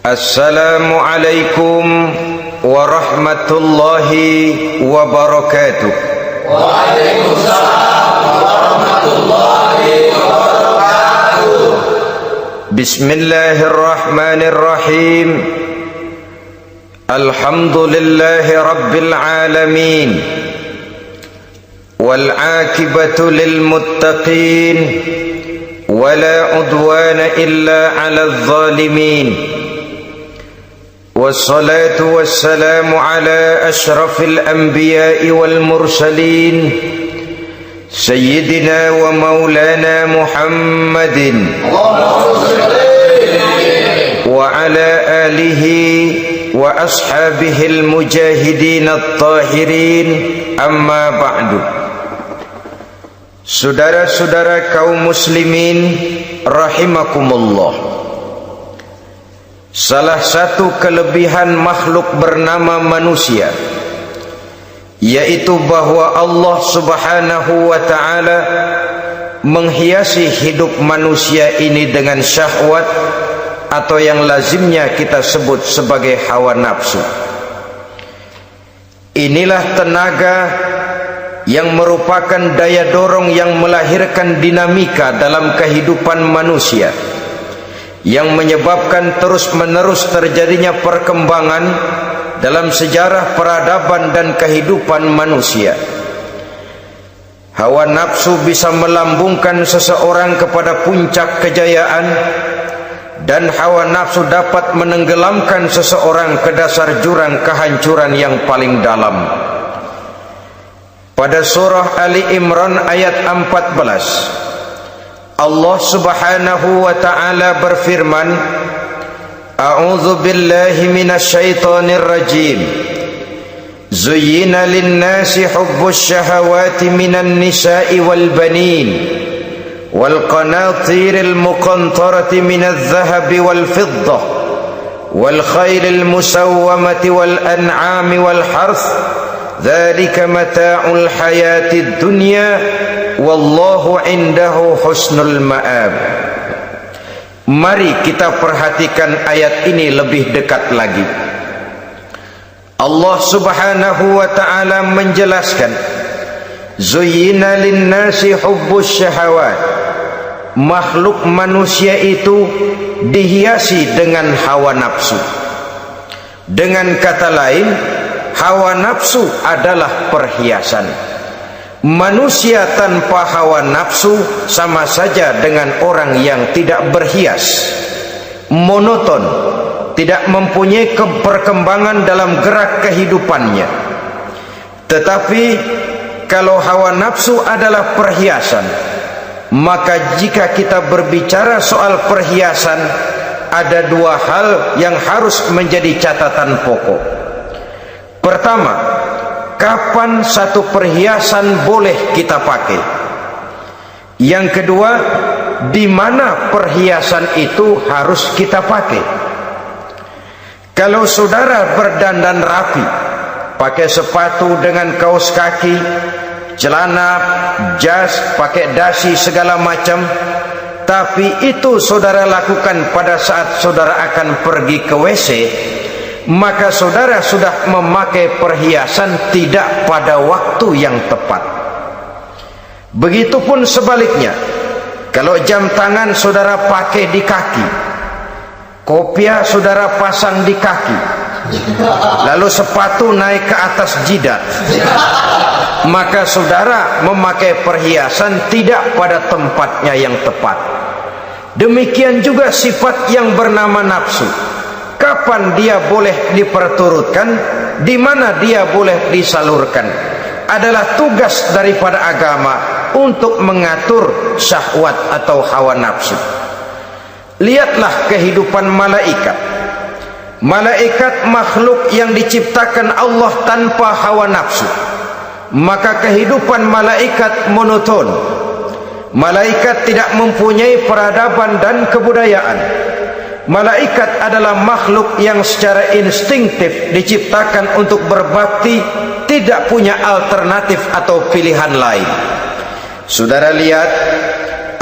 Assalamualaikum warahmatullahi wabarakatuh. Waalaikumsalam warahmatullahi wabarakatuh. Bismillahirrahmanirrahim. Alhamdulillahi rabbil alamin. Wal aqibatu lil muttaqin. Wala udwana illa 'alal zalimin. Wassalatu wassalamu ala ashrafil anbiya'i wal mursalin Sayyidina wa maulana Muhammadin wa ala alihi wa ashabihil mujahidin at-tahirin. Amma ba'du. Saudara-saudara kaum muslimin rahimakumullah, salah satu kelebihan makhluk bernama manusia, yaitu bahwa Allah subhanahu wa ta'ala menghiasi hidup manusia ini dengan syahwat, atau yang lazimnya kita sebut sebagai hawa nafsu. Inilah tenaga yang merupakan daya dorong yang melahirkan dinamika dalam kehidupan manusia, yang menyebabkan terus-menerus terjadinya perkembangan dalam sejarah peradaban dan kehidupan manusia. Hawa nafsu bisa melambungkan seseorang kepada puncak kejayaan, dan hawa nafsu dapat menenggelamkan seseorang ke dasar jurang kehancuran yang paling dalam. Pada surah Ali Imran ayat 14, Allah subhanahu wa ta'ala berfirman, A'udzu billahi minasyaitonir rajim. Zuyyina lin-nasi hubbus syahawati minan nisa'i wal banin wal qanatiril muqantarati minadh dhahabi wal fiddah wal khailil musawwamati wal an'ami wal harth. Dzalika mata'ul hayatid dunya wallahu indahu husnul ma'ab. Mari kita perhatikan ayat ini lebih dekat lagi. Allah subhanahu wa ta'ala menjelaskan, Zuyyina linnasi hubbus syahawat. Makhluk manusia itu dihiasi dengan hawa nafsu. Dengan kata lain, hawa nafsu adalah perhiasan. Manusia tanpa hawa nafsu sama saja dengan orang yang tidak berhias, monoton, tidak mempunyai perkembangan dalam gerak kehidupannya. Tetapi kalau hawa nafsu adalah perhiasan, maka jika kita berbicara soal perhiasan, ada dua hal yang harus menjadi catatan pokok. Pertama, kapan satu perhiasan boleh kita pakai? Yang kedua, di mana perhiasan itu harus kita pakai? Kalau saudara berdandan rapi, pakai sepatu dengan kaos kaki, celana, jas, pakai dasi segala macam, tapi itu saudara lakukan pada saat saudara akan pergi ke WC, maka saudara sudah memakai perhiasan tidak pada waktu yang tepat. Begitupun sebaliknya, kalau jam tangan saudara pakai di kaki, kopiah saudara pasang di kaki, lalu sepatu naik ke atas jidat, maka saudara memakai perhiasan tidak pada tempatnya yang tepat. Demikian juga sifat yang bernama nafsu. Kapan dia boleh diperturutkan, di mana dia boleh disalurkan, adalah tugas daripada agama untuk mengatur syahwat atau hawa nafsu. Lihatlah kehidupan malaikat. Malaikat makhluk yang diciptakan Allah tanpa hawa nafsu, maka kehidupan malaikat monoton. Malaikat tidak mempunyai peradaban dan kebudayaan. Malaikat adalah makhluk yang secara instingtif diciptakan untuk berbakti, tidak punya alternatif atau pilihan lain. Saudara lihat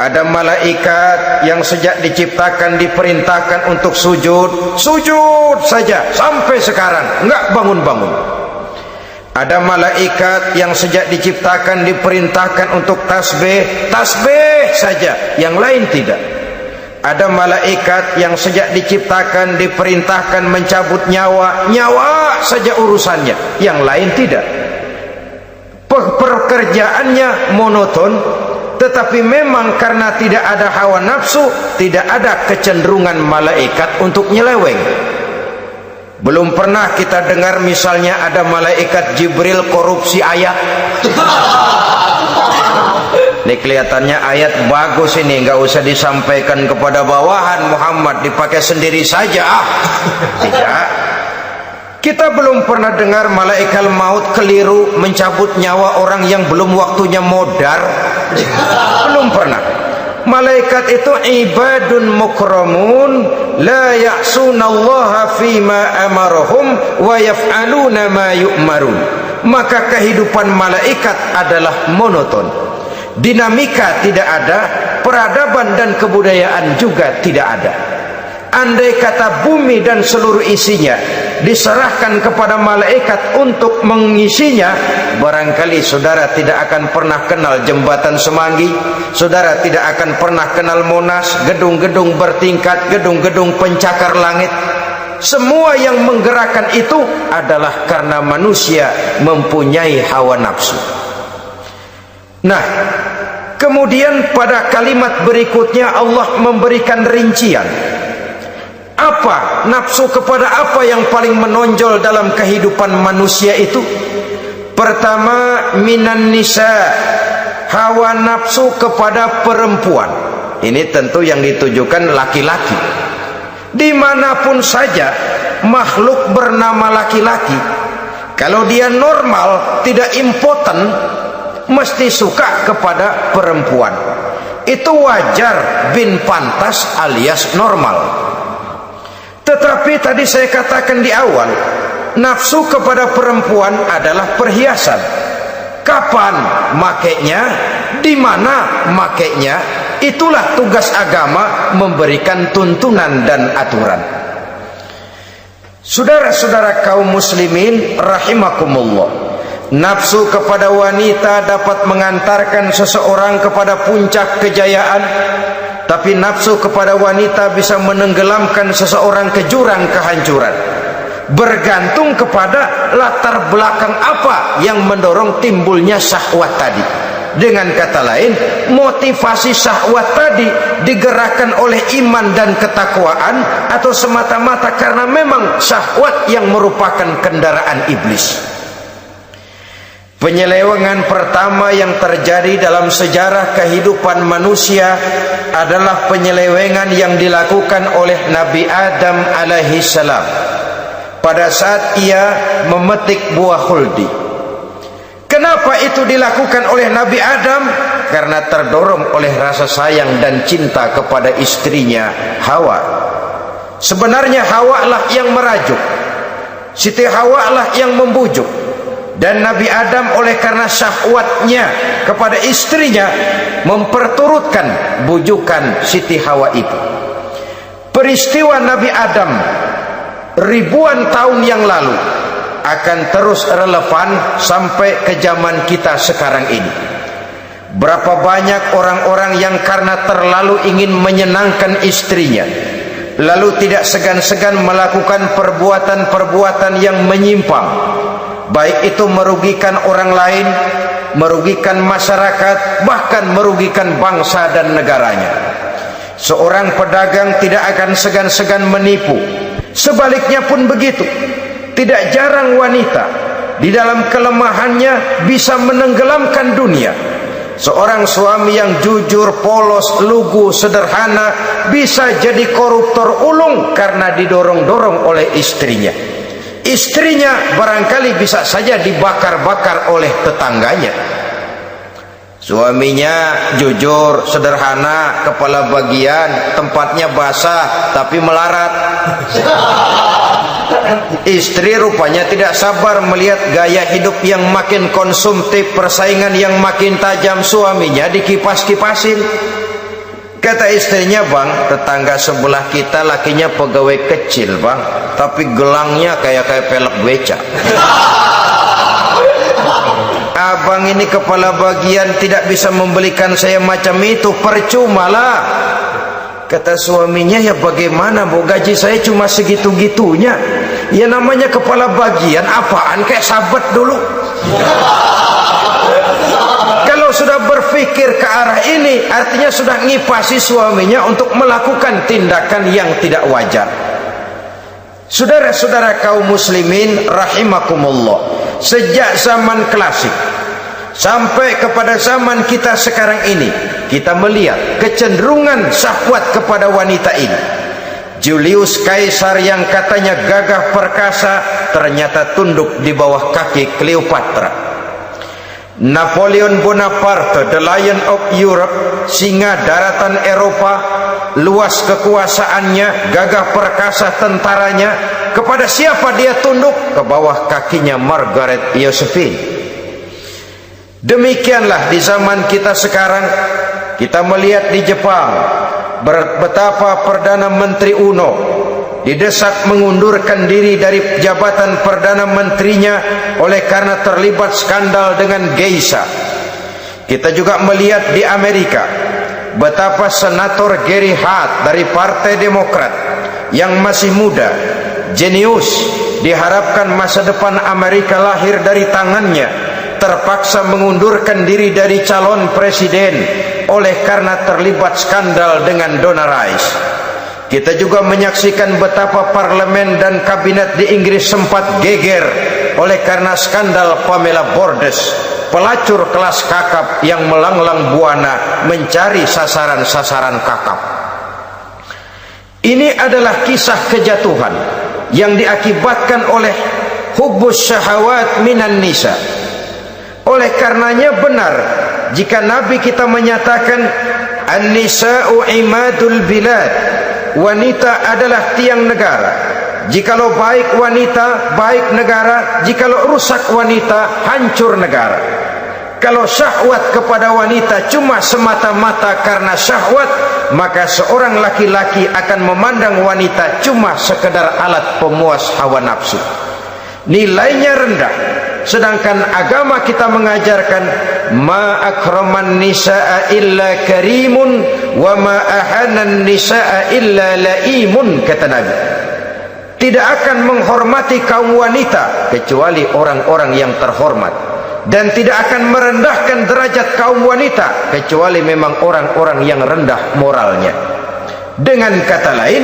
Ada malaikat yang sejak diciptakan diperintahkan untuk sujud, sujud saja sampai sekarang enggak bangun-bangun. Ada malaikat yang sejak diciptakan diperintahkan untuk tasbih, tasbih saja, yang lain tidak. Ada malaikat yang sejak diciptakan diperintahkan mencabut nyawa, nyawa saja urusannya, yang lain tidak. Pekerjaannya monoton, tetapi memang karena tidak ada hawa nafsu, tidak ada kecenderungan malaikat untuk nyeleweng. Belum pernah kita dengar misalnya ada malaikat Jibril korupsi ayat. Ini kelihatannya ayat bagus ini, nggak usah disampaikan kepada bawahan, Muhammad dipakai sendiri saja. Tidak. Kita belum pernah dengar malaikat maut keliru mencabut nyawa orang yang belum waktunya modar. Belum pernah. Malaikat itu ibadun mukramun la ya'sunallaha fima amarahum wa yaf'aluna ma yu'marun. Maka kehidupan malaikat adalah monoton. Dinamika tidak ada, peradaban dan kebudayaan juga tidak ada. Andai kata bumi dan seluruh isinya diserahkan kepada malaikat untuk mengisinya, barangkali saudara tidak akan pernah kenal jembatan Semanggi, saudara tidak akan pernah kenal Monas, gedung-gedung bertingkat, gedung-gedung pencakar langit. Semua yang menggerakkan itu adalah karena manusia mempunyai hawa nafsu. Nah, kemudian pada kalimat berikutnya Allah memberikan rincian. Apa nafsu kepada apa yang paling menonjol dalam kehidupan manusia itu? Pertama, minan nisa, hawa nafsu kepada perempuan. Ini tentu yang ditujukan laki-laki. Dimanapun saja makhluk bernama laki-laki, kalau dia normal, tidak impoten, mesti suka kepada perempuan. Itu wajar, bin pantas alias normal. Tetapi tadi saya katakan di awal, nafsu kepada perempuan adalah perhiasan. Kapan makainya, di mana makainya, itulah tugas agama memberikan tuntunan dan aturan. Saudara-saudara kaum muslimin rahimakumullah, nafsu kepada wanita dapat mengantarkan seseorang kepada puncak kejayaan, tapi nafsu kepada wanita bisa menenggelamkan seseorang ke jurang kehancuran. Bergantung kepada latar belakang apa yang mendorong timbulnya syahwat tadi. Dengan kata lain, motivasi syahwat tadi digerakkan oleh iman dan ketakwaan, atau semata-mata karena memang syahwat yang merupakan kendaraan iblis. Penyelewengan pertama yang terjadi dalam sejarah kehidupan manusia adalah penyelewengan yang dilakukan oleh Nabi Adam alaihi salam pada saat ia memetik buah khuldi. Kenapa itu dilakukan oleh Nabi Adam? Karena terdorong oleh rasa sayang dan cinta kepada istrinya Hawa. Sebenarnya Hawa lah yang merajuk, Siti Hawa lah yang membujuk. Dan Nabi Adam oleh karena syahwatnya kepada istrinya memperturutkan bujukan Siti Hawa itu. Peristiwa Nabi Adam ribuan tahun yang lalu akan terus relevan sampai ke zaman kita sekarang ini. Berapa banyak orang-orang yang karena terlalu ingin menyenangkan istrinya, lalu tidak segan-segan melakukan perbuatan-perbuatan yang menyimpang, baik itu merugikan orang lain, merugikan masyarakat, bahkan merugikan bangsa dan negaranya. Seorang pedagang tidak akan segan-segan menipu. Sebaliknya pun begitu. Tidak jarang wanita di dalam kelemahannya bisa menenggelamkan dunia. Seorang suami yang jujur, polos, lugu, sederhana bisa jadi koruptor ulung karena didorong-dorong oleh istrinya. Istrinya barangkali bisa saja dibakar-bakar oleh tetangganya. Suaminya jujur, sederhana, kepala bagian, tempatnya basah tapi melarat. Istri rupanya tidak sabar melihat gaya hidup yang makin konsumtif, persaingan yang makin tajam. Suaminya dikipas-kipasin. Kata istrinya, bang, tetangga sebelah kita lakinya pegawai kecil, bang, tapi gelangnya kayak pelek beca. Abang ini kepala bagian tidak bisa membelikan saya macam itu, percuma lah. Kata suaminya, ya bagaimana bu, gaji saya cuma segitu-gitunya. Ya namanya kepala bagian, apaan, kayak sahabat dulu. Kalau sudah berpikir ke arah ini, artinya sudah ngipasi suaminya untuk melakukan tindakan yang tidak wajar. Saudara-saudara kaum muslimin rahimakumullah, sejak zaman klasik sampai kepada zaman kita sekarang ini, kita melihat kecenderungan syahwat kepada wanita ini. Julius Caesar yang katanya gagah perkasa ternyata tunduk di bawah kaki Cleopatra. Napoleon Bonaparte, the Lion of Europe, singa daratan Eropa, luas kekuasaannya, gagah perkasa tentaranya, kepada siapa dia tunduk? Ke bawah kakinya Margaret Josephine. Demikianlah di zaman kita sekarang, kita melihat di Jepang betapa Perdana Menteri Uno didesak mengundurkan diri dari jabatan Perdana Menterinya oleh karena terlibat skandal dengan geisha. Kita juga melihat di Amerika betapa Senator Gary Hart dari Partai Demokrat yang masih muda, jenius, diharapkan masa depan Amerika lahir dari tangannya, terpaksa mengundurkan diri dari calon presiden oleh karena terlibat skandal dengan Donna Rice. Kita juga menyaksikan betapa parlemen dan kabinet di Inggris sempat geger oleh karena skandal Pamela Bordes, pelacur kelas kakap yang melanglang buana mencari sasaran-sasaran kakap. Ini adalah kisah kejatuhan yang diakibatkan oleh hubbus syahawat minan nisa. Oleh karenanya benar jika Nabi kita menyatakan an-nisa'u imadul bilad, wanita adalah tiang negara. Jikalau baik wanita, baik negara. Jikalau rusak wanita, hancur negara. Kalau syahwat kepada wanita cuma semata-mata karena syahwat, maka seorang laki-laki akan memandang wanita cuma sekedar alat pemuas hawa nafsu. Nilainya rendah. Sedangkan agama kita mengajarkan ma akraman nisaa illa karimun wa ma ahanan nisaa illa laimun, kata Nabi. Tidak akan menghormati kaum wanita kecuali orang-orang yang terhormat, dan tidak akan merendahkan derajat kaum wanita kecuali memang orang-orang yang rendah moralnya. Dengan kata lain,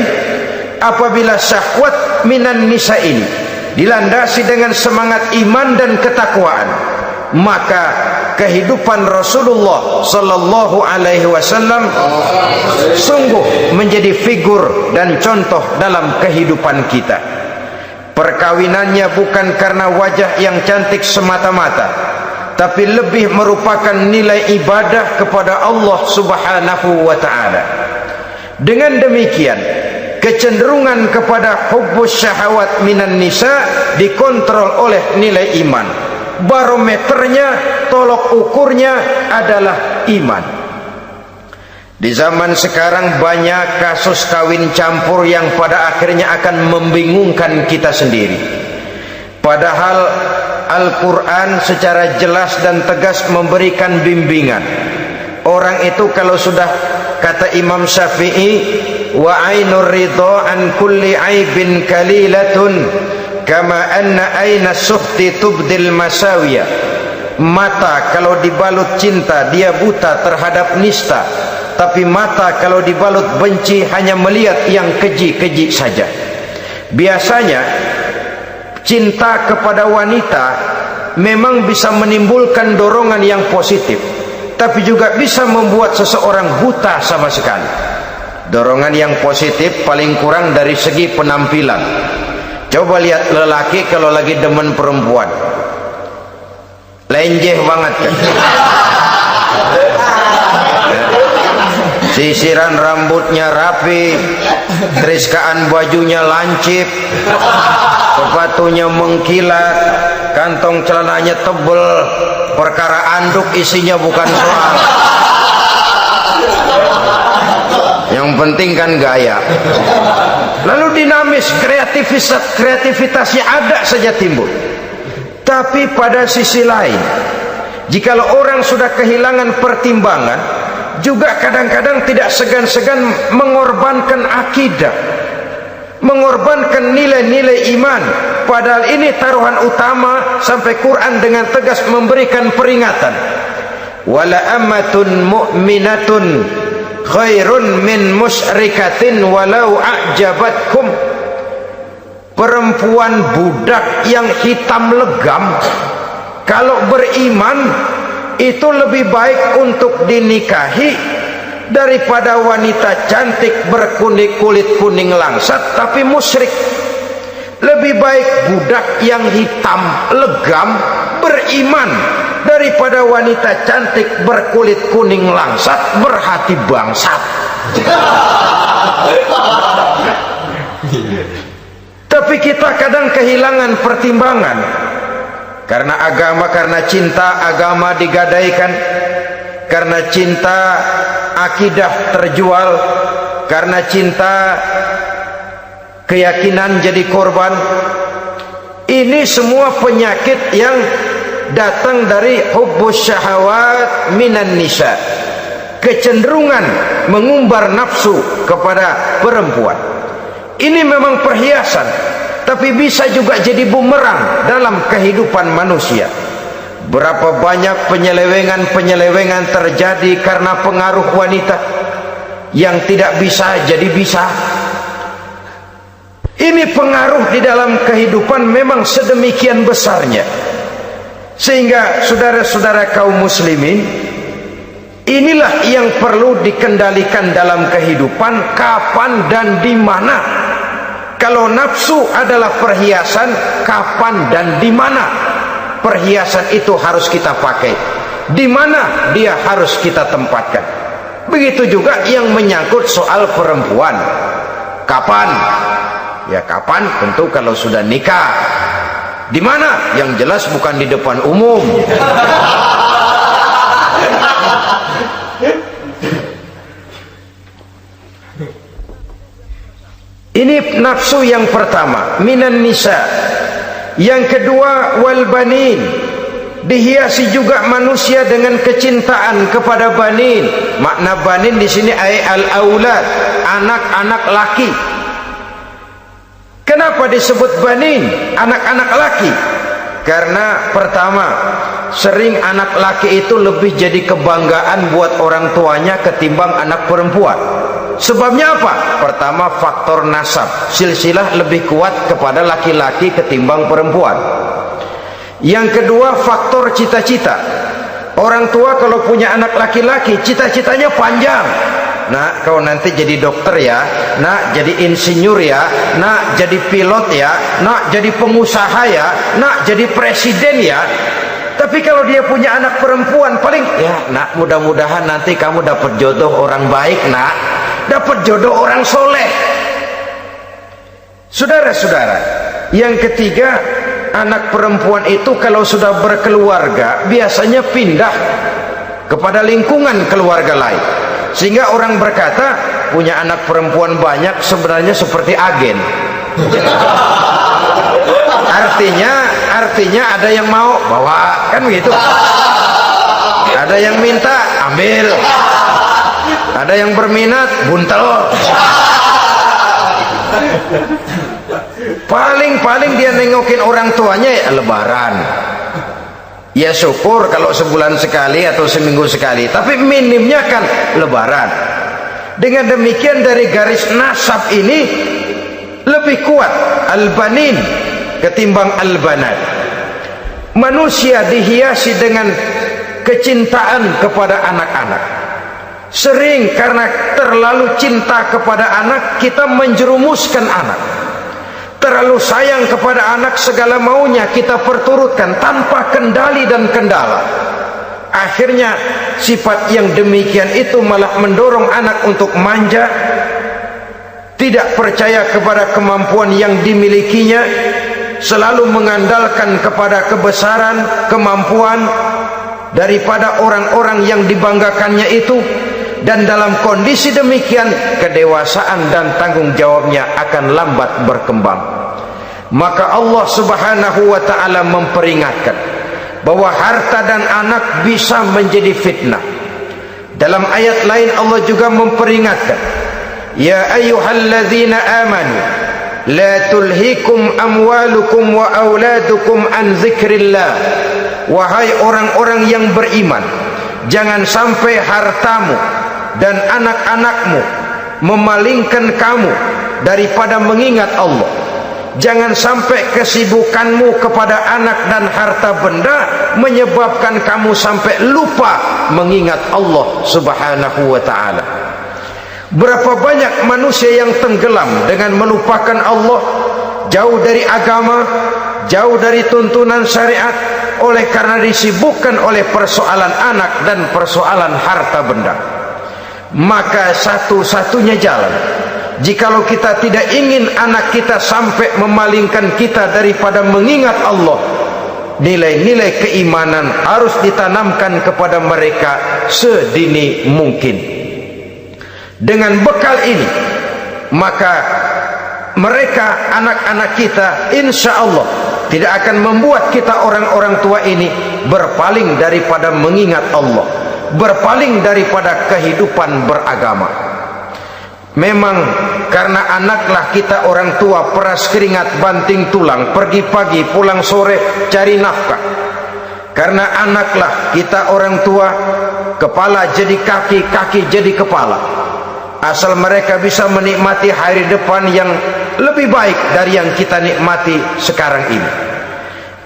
apabila syahwat minan nisa ini dilandasi dengan semangat iman dan ketakwaan, maka kehidupan Rasulullah sallallahu alaihi wasallam sungguh menjadi figur dan contoh dalam kehidupan kita. Perkawinannya bukan karena wajah yang cantik semata-mata, tapi lebih merupakan nilai ibadah kepada Allah Subhanahu wa taala. Dengan demikian, kecenderungan kepada hubbus syahawat minan nisa dikontrol oleh nilai iman. Barometernya, tolok ukurnya adalah iman. Di zaman sekarang banyak kasus kawin campur yang pada akhirnya akan membingungkan kita sendiri. Padahal Al-Quran secara jelas dan tegas memberikan bimbingan. Orang itu kalau sudah, kata Imam Syafi'i, wa ainur ridha an kulli aibin kalilatun kama anna aina suhti tubdil masawiya. Mata kalau dibalut cinta dia buta terhadap nista, tapi mata kalau dibalut benci hanya melihat yang keji-keji saja. Biasanya cinta kepada wanita memang bisa menimbulkan dorongan yang positif, tapi juga bisa membuat seseorang buta sama sekali. Dorongan yang positif paling kurang dari segi penampilan. Coba lihat lelaki kalau lagi demen perempuan, lenjeh banget kan. Sisiran rambutnya rapi, teriskaan bajunya lancip, sepatunya mengkilat, kantong celananya tebel, perkara anduk isinya bukan soal. yang penting kan gaya. Lalu dinamis, kreativitasnya ada saja timbul. Tapi pada sisi lain, jikalau orang sudah kehilangan pertimbangan, juga kadang-kadang tidak segan-segan mengorbankan akidah, mengorbankan nilai-nilai iman. Padahal ini taruhan utama, sampai Quran dengan tegas memberikan peringatan. Wala ammatun mu'minatun khairun min musyrikatin walau a'jabatkum. Perempuan budak yang hitam legam kalau beriman itu lebih baik untuk dinikahi daripada wanita cantik kulit kuning langsat tapi musyrik. Lebih baik budak yang hitam legam beriman daripada wanita cantik berkulit kuning langsat berhati bangsat. Tapi kita kadang kehilangan pertimbangan karena agama, karena cinta agama digadaikan, karena cinta akidah terjual, karena cinta keyakinan jadi korban. Ini semua penyakit yang datang dari hubbus syahawat minan nisa, kecenderungan mengumbar nafsu kepada perempuan. Ini memang perhiasan, tapi bisa juga jadi bumerang dalam kehidupan manusia. Berapa banyak penyelewengan terjadi karena pengaruh wanita yang tidak bisa jadi bisa. Ini pengaruh di dalam kehidupan memang sedemikian besarnya, sehingga saudara-saudara kaum muslimin, inilah yang perlu dikendalikan dalam kehidupan, kapan dan di mana. Kalau nafsu adalah perhiasan, kapan dan di mana perhiasan itu harus kita pakai, di mana dia harus kita tempatkan. Begitu juga yang menyangkut soal perempuan. Kapan? Ya kapan? Tentu kalau sudah nikah. Di mana? Yang jelas bukan di depan umum. Ini nafsu yang pertama, minan nisa. Yang kedua, wal banin. Dihiasi juga manusia dengan kecintaan kepada banin. Makna banin di sini al aulad, anak-anak laki. Kenapa disebut banin, anak-anak laki? Karena pertama, sering anak laki itu lebih jadi kebanggaan buat orang tuanya ketimbang anak perempuan. Sebabnya apa? Pertama, faktor nasab, silsilah lebih kuat kepada laki-laki ketimbang perempuan. Yang kedua, faktor cita-cita. Orang tua kalau punya anak laki-laki, cita-citanya panjang. Nak, kau nanti jadi dokter ya, nak jadi insinyur ya, nak jadi pilot ya, nak jadi pengusaha ya, nak jadi presiden ya. Tapi kalau dia punya anak perempuan, paling ya nak, mudah-mudahan nanti kamu dapat jodoh orang baik nak, dapat jodoh orang soleh. Saudara-saudara, yang ketiga, anak perempuan itu kalau sudah berkeluarga biasanya pindah kepada lingkungan keluarga lain, sehingga orang berkata punya anak perempuan banyak sebenarnya seperti agen. Artinya ada yang mau bawa, kan begitu. Ada yang minta ambil, ada yang berminat buntel. Paling dia nengokin orang tuanya ya lebaran. Ya syukur kalau sebulan sekali atau seminggu sekali, tapi minimnya kan lebaran. Dengan demikian dari garis nasab ini lebih kuat al-banin ketimbang al-banat. Manusia dihiasi dengan kecintaan kepada anak-anak. Sering karena terlalu cinta kepada anak, kita menjerumuskan anak. Terlalu sayang kepada anak, segala maunya kita perturutkan tanpa kendali dan kendala. Akhirnya sifat yang demikian itu malah mendorong anak untuk manja, tidak percaya kepada kemampuan yang dimilikinya, selalu mengandalkan kepada kebesaran, kemampuan daripada orang-orang yang dibanggakannya itu. dan dalam kondisi demikian kedewasaan dan tanggung jawabnya akan lambat berkembang. Maka Allah Subhanahu wa ta'ala memperingatkan bahwa harta dan anak bisa menjadi fitnah. Dalam ayat lain Allah juga memperingatkan, ya ayyuhalladzina amanu la tulhikum amwalukum wa auladukum an dzikrillah. Wahai orang-orang yang beriman, jangan sampai hartamu dan anak-anakmu memalingkan kamu daripada mengingat Allah. Jangan sampai kesibukanmu kepada anak dan harta benda menyebabkan kamu sampai lupa mengingat Allah Subhanahu wa ta'ala. Berapa banyak manusia yang tenggelam dengan melupakan Allah, jauh dari agama, jauh dari tuntunan syariat, oleh karena disibukkan oleh persoalan anak dan persoalan harta benda. Maka satu-satunya jalan, jikalau kita tidak ingin anak kita sampai memalingkan kita daripada mengingat Allah, nilai-nilai keimanan harus ditanamkan kepada mereka sedini mungkin. Dengan bekal ini, maka mereka, anak-anak kita, insya Allah tidak akan membuat kita orang-orang tua ini berpaling daripada mengingat Allah, berpaling daripada kehidupan beragama. Memang karena anaklah kita orang tua peras keringat banting tulang, pergi pagi pulang sore cari nafkah. Karena anaklah kita orang tua, kepala jadi kaki, kaki jadi kepala. Asal mereka bisa menikmati hari depan yang lebih baik dari yang kita nikmati sekarang ini.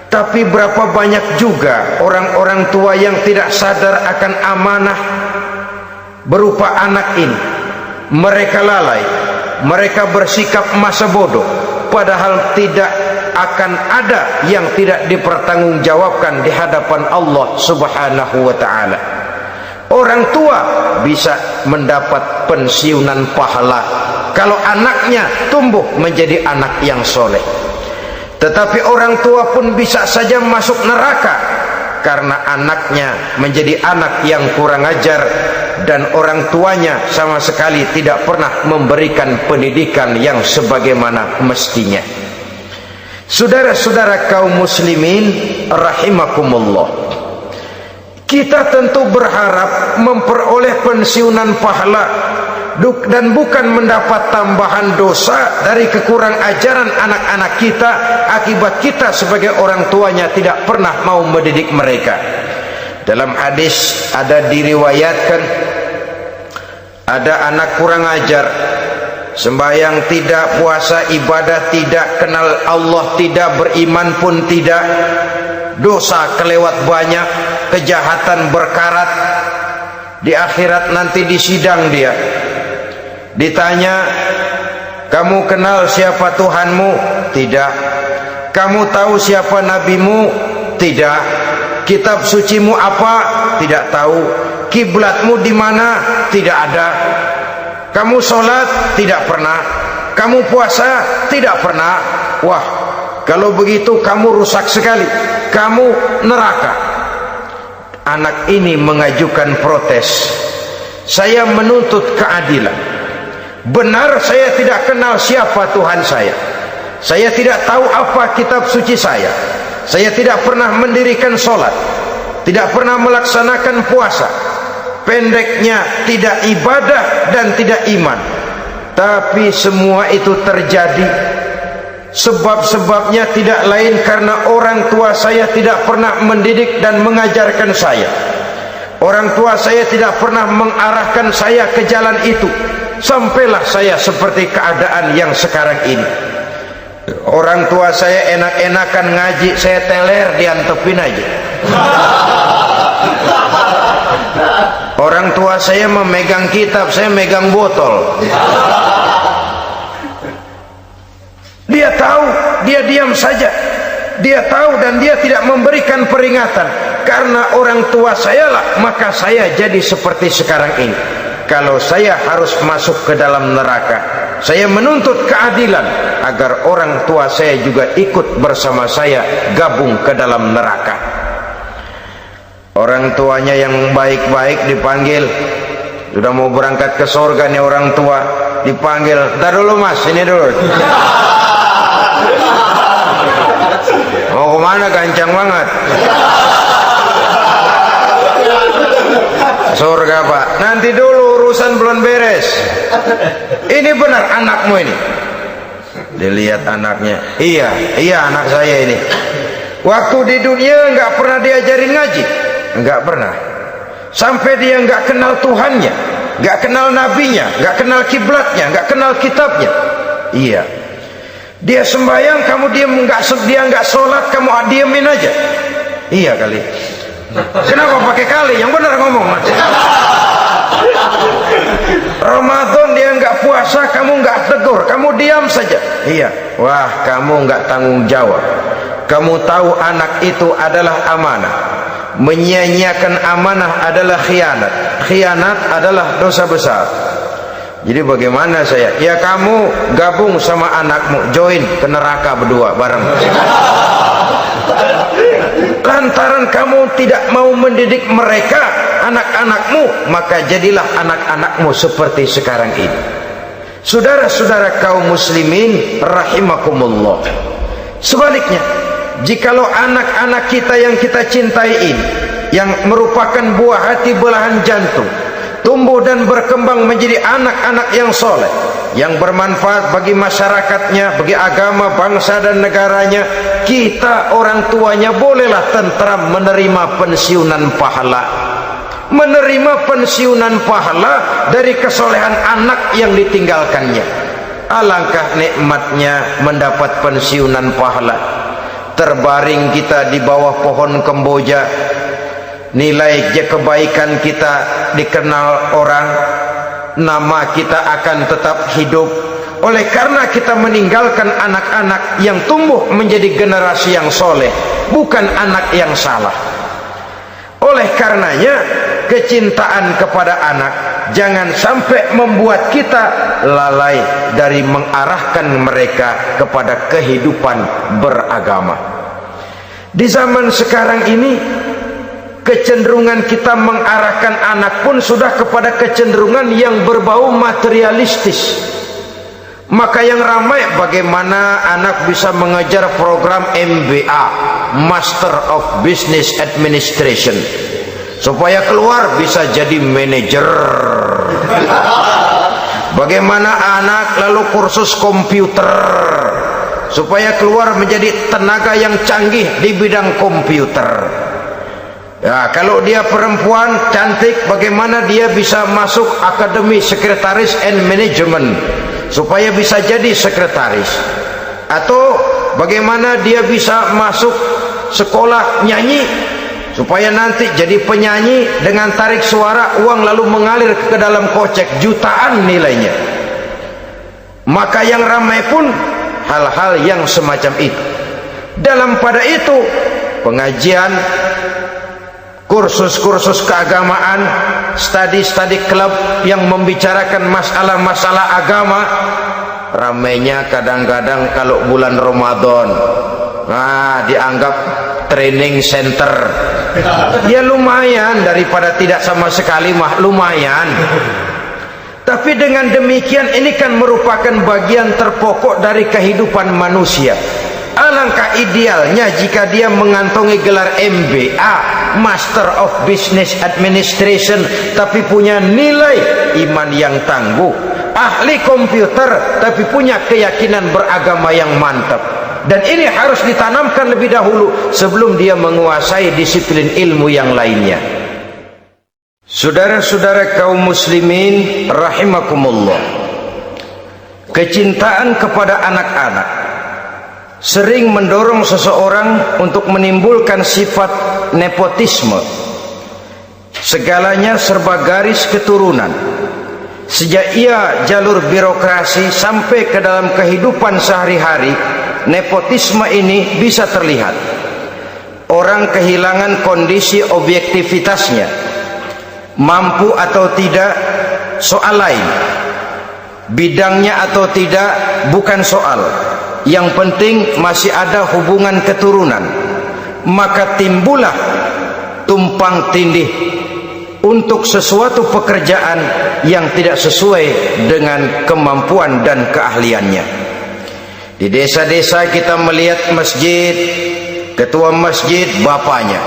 Tapi berapa banyak juga orang-orang tua yang tidak sadar akan amanah berupa anak ini. Mereka lalai, mereka bersikap masa bodoh, padahal tidak akan ada yang tidak dipertanggungjawabkan di hadapan Allah Subhanahu wa ta'ala. Orang tua bisa mendapat pensiunan pahala kalau anaknya tumbuh menjadi anak yang soleh. Tetapi orang tua pun bisa saja masuk neraka karena anaknya menjadi anak yang kurang ajar dan orang tuanya sama sekali tidak pernah memberikan pendidikan yang sebagaimana mestinya. Saudara-saudara kaum muslimin rahimakumullah, kita tentu berharap memperoleh pensiunan pahala dan bukan mendapat tambahan dosa dari kekurang ajaran anak-anak kita akibat kita sebagai orang tuanya tidak pernah mau mendidik mereka. Dalam hadis ada diriwayatkan, ada anak kurang ajar, sembahyang tidak, puasa ibadah tidak, kenal Allah tidak, beriman pun tidak, dosa kelewat banyak, kejahatan berkarat. Di akhirat nanti disidang dia, ditanya, kamu kenal siapa Tuhanmu? Tidak. Kamu tahu siapa nabimu? Tidak. Kitab sucimu apa? Tidak tahu. Kiblatmu di mana? Tidak ada. Kamu sholat? Tidak pernah. Kamu puasa? Tidak pernah. Wah, kalau begitu kamu rusak sekali, kamu neraka. Anak ini mengajukan protes. Saya menuntut keadilan. Benar saya tidak kenal siapa Tuhan saya. Saya tidak tahu apa kitab suci saya. Saya tidak pernah mendirikan sholat, tidak pernah melaksanakan puasa. Pendeknya tidak ibadah dan tidak iman. Tapi semua itu terjadi sebab-sebabnya tidak lain karena orang tua saya tidak pernah mendidik dan mengajarkan saya. Orang tua saya tidak pernah mengarahkan saya ke jalan itu. Sampailah saya seperti keadaan yang sekarang ini. Orang tua saya enak-enakan ngaji, saya teler diantepin aja. Orang tua saya memegang kitab, saya megang botol. Dia tahu, dia diam saja. Dia tahu dan dia tidak memberikan peringatan. Karena orang tua saya lah, maka saya jadi seperti sekarang ini. Kalau saya harus masuk ke dalam neraka, saya menuntut keadilan agar orang tua saya juga ikut bersama saya gabung ke dalam neraka. Orang tuanya yang baik-baik dipanggil, Sudah mau berangkat ke surga nih orang tua, dipanggil, "Ntar dulu mas, ini dulu." Mau kemana, gancang banget. Surga pak, nanti dulu urusan belum beres. Ini benar anakmu ini? Dilihat anaknya, iya anak saya ini. Waktu di dunia nggak pernah diajarin ngaji, nggak pernah. Sampai dia nggak kenal Tuhannya, nggak kenal nabinya, nggak kenal kiblatnya, nggak kenal kitabnya. Iya. Dia sembahyang, kamu dia nggak sholat, kamu diemin aja. Iya kali. Kenapa pakai kali? Yang benar ngomong. Ramadan dia nggak puasa, kamu nggak tegur, kamu diam saja. Iya. Wah, kamu nggak tanggung jawab. Kamu tahu anak itu adalah amanah. Menyia-nyiakan amanah adalah khianat. Khianat adalah dosa besar. Jadi bagaimana saya? Ya kamu gabung sama anakmu, join ke neraka berdua bareng. Lantaran kamu tidak mau mendidik mereka, anak-anakmu, maka jadilah anak-anakmu seperti sekarang ini. Saudara-saudara kaum muslimin rahimakumullah. Sebaliknya, jikalau anak-anak kita yang kita cintai ini, yang merupakan buah hati belahan jantung, tumbuh dan berkembang menjadi anak-anak yang soleh, yang bermanfaat bagi masyarakatnya, bagi agama, bangsa dan negaranya, kita orang tuanya bolehlah tentram menerima pensiunan pahala. Menerima pensiunan pahala dari kesolehan anak yang ditinggalkannya. Alangkah nikmatnya mendapat pensiunan pahala. Terbaring kita di bawah pohon kemboja, nilai kebaikan kita dikenal orang, nama kita akan tetap hidup. Oleh karena kita meninggalkan anak-anak yang tumbuh menjadi generasi yang soleh, bukan anak yang salah. Oleh karenanya, kecintaan kepada anak jangan sampai membuat kita lalai dari mengarahkan mereka kepada kehidupan beragama. Di zaman sekarang ini, kecenderungan kita mengarahkan anak pun sudah kepada kecenderungan yang berbau materialistis. Maka yang ramai bagaimana anak bisa mengejar program MBA, Master of Business Administration, supaya keluar bisa jadi manajer. Bagaimana anak lalu kursus komputer, supaya keluar menjadi tenaga yang canggih di bidang komputer. Ya, kalau dia perempuan cantik, bagaimana dia bisa masuk Akademi Sekretaris and Management supaya bisa jadi sekretaris? Atau bagaimana dia bisa masuk sekolah nyanyi supaya nanti jadi penyanyi dengan tarik suara, uang lalu mengalir ke dalam kocek jutaan nilainya. Maka yang ramai pun hal-hal yang semacam itu. Dalam pada itu, pengajian, kursus-kursus keagamaan, studi-studi klub yang membicarakan masalah-masalah agama, ramainya kadang-kadang kalau bulan Ramadan, dianggap training center. Ya lumayan, daripada tidak sama sekali mah lumayan. Tapi dengan demikian ini kan merupakan bagian terpokok dari kehidupan manusia. Alangkah idealnya jika dia mengantongi gelar MBA, Master of Business Administration, tapi punya nilai iman yang tangguh, ahli komputer tapi punya keyakinan beragama yang mantap. Dan ini harus ditanamkan lebih dahulu sebelum dia menguasai disiplin ilmu yang lainnya. Saudara-saudara kaum muslimin rahimakumullah, kecintaan kepada anak-anak sering mendorong seseorang untuk menimbulkan sifat nepotisme. Segalanya serba garis keturunan. Sejak ia jalur birokrasi sampai ke dalam kehidupan sehari-hari, nepotisme ini bisa terlihat. Orang kehilangan kondisi objektivitasnya. Mampu atau tidak soal lain, bidangnya atau tidak bukan soal. Yang penting masih ada hubungan keturunan. Maka timbullah tumpang tindih untuk sesuatu pekerjaan yang tidak sesuai dengan kemampuan dan keahliannya. Di desa-desa kita melihat masjid, ketua masjid bapaknya,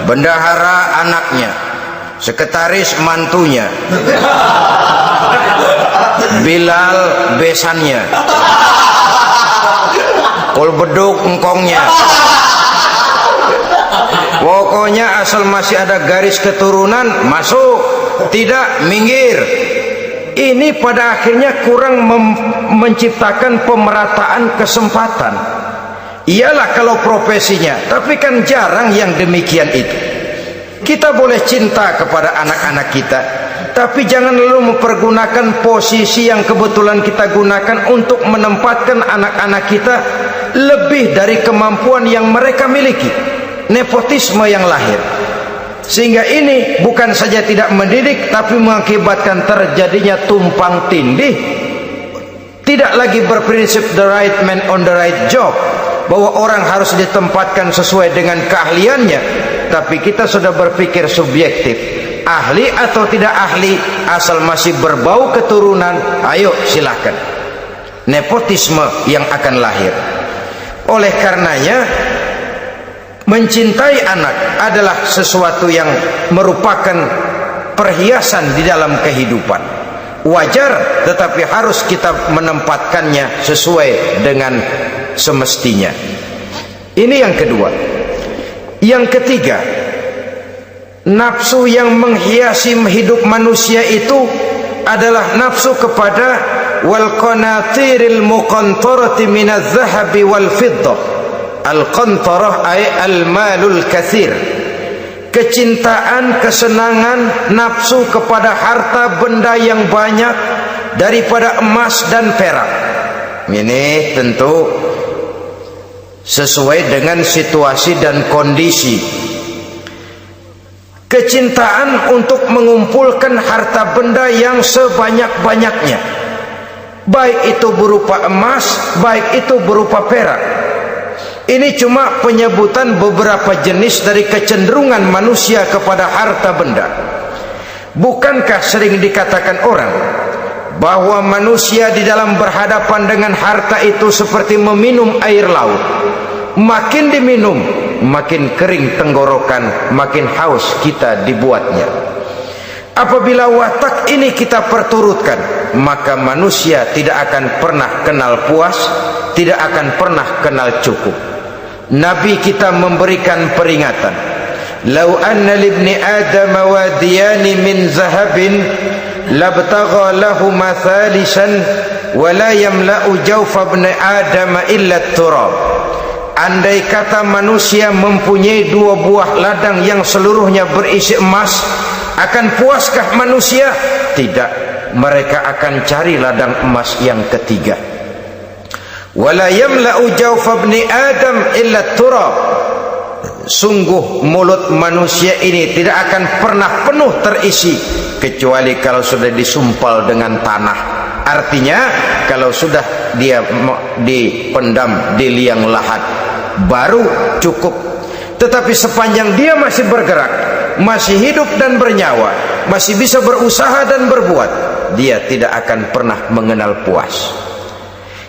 bendahara anaknya, sekretaris mantunya, Bilal besannya, kolbeduk engkongnya. Pokoknya asal masih ada garis keturunan masuk, tidak minggir. Ini pada akhirnya kurang menciptakan pemerataan kesempatan. Iyalah kalau profesinya, tapi kan jarang yang demikian itu. Kita boleh cinta kepada anak-anak kita, tapi jangan lalu mempergunakan posisi yang kebetulan kita gunakan untuk menempatkan anak-anak kita lebih dari kemampuan yang mereka miliki. Nepotisme yang lahir, sehingga ini bukan saja tidak mendidik, tapi mengakibatkan terjadinya tumpang tindih. Tidak lagi berprinsip the right man on the right job, bahwa orang harus ditempatkan sesuai dengan keahliannya, tapi kita sudah berpikir subjektif, ahli atau tidak ahli, asal masih berbau keturunan, ayo silakan. Nepotisme yang akan lahir. Oleh karenanya, mencintai anak adalah sesuatu yang merupakan perhiasan di dalam kehidupan. Wajar, tetapi harus kita menempatkannya sesuai dengan semestinya. Ini yang kedua. Yang ketiga, nafsu yang menghiasi hidup manusia itu adalah nafsu kepada wal qanatiril muqantarati minadz zahabi wal fiddah. Al-qantarah ay al-malul katsir. Kecintaan, kesenangan, nafsu kepada harta benda yang banyak daripada emas dan perak. Ini tentu sesuai dengan situasi dan kondisi. Kecintaan untuk mengumpulkan harta benda yang sebanyak-banyaknya, baik itu berupa emas, baik itu berupa perak. Ini cuma penyebutan beberapa jenis dari kecenderungan manusia kepada harta benda. Bukankah sering dikatakan orang bahwa manusia di dalam berhadapan dengan harta itu seperti meminum air laut. Makin diminum, makin kering tenggorokan, makin haus kita dibuatnya. Apabila watak ini kita perturutkan, maka manusia tidak akan pernah kenal puas, tidak akan pernah kenal cukup. Nabi kita memberikan peringatan, "Lau anna libni Adam wadiyani min zahabin labtagha lahu mathalisan wa la yamla'u jawfa ibni Adam illa turab." Andai kata manusia mempunyai dua buah ladang yang seluruhnya berisi emas, akan puaskah manusia? Tidak, mereka akan cari ladang emas yang ketiga. Wala yamla'u jawfa ibni Adam illa turab. Sungguh mulut manusia ini tidak akan pernah penuh terisi kecuali kalau sudah disumpal dengan tanah. Artinya kalau sudah dia dipendam di liang lahat baru cukup. Tetapi sepanjang dia masih bergerak, masih hidup dan bernyawa, masih bisa berusaha dan berbuat, dia tidak akan pernah mengenal puas.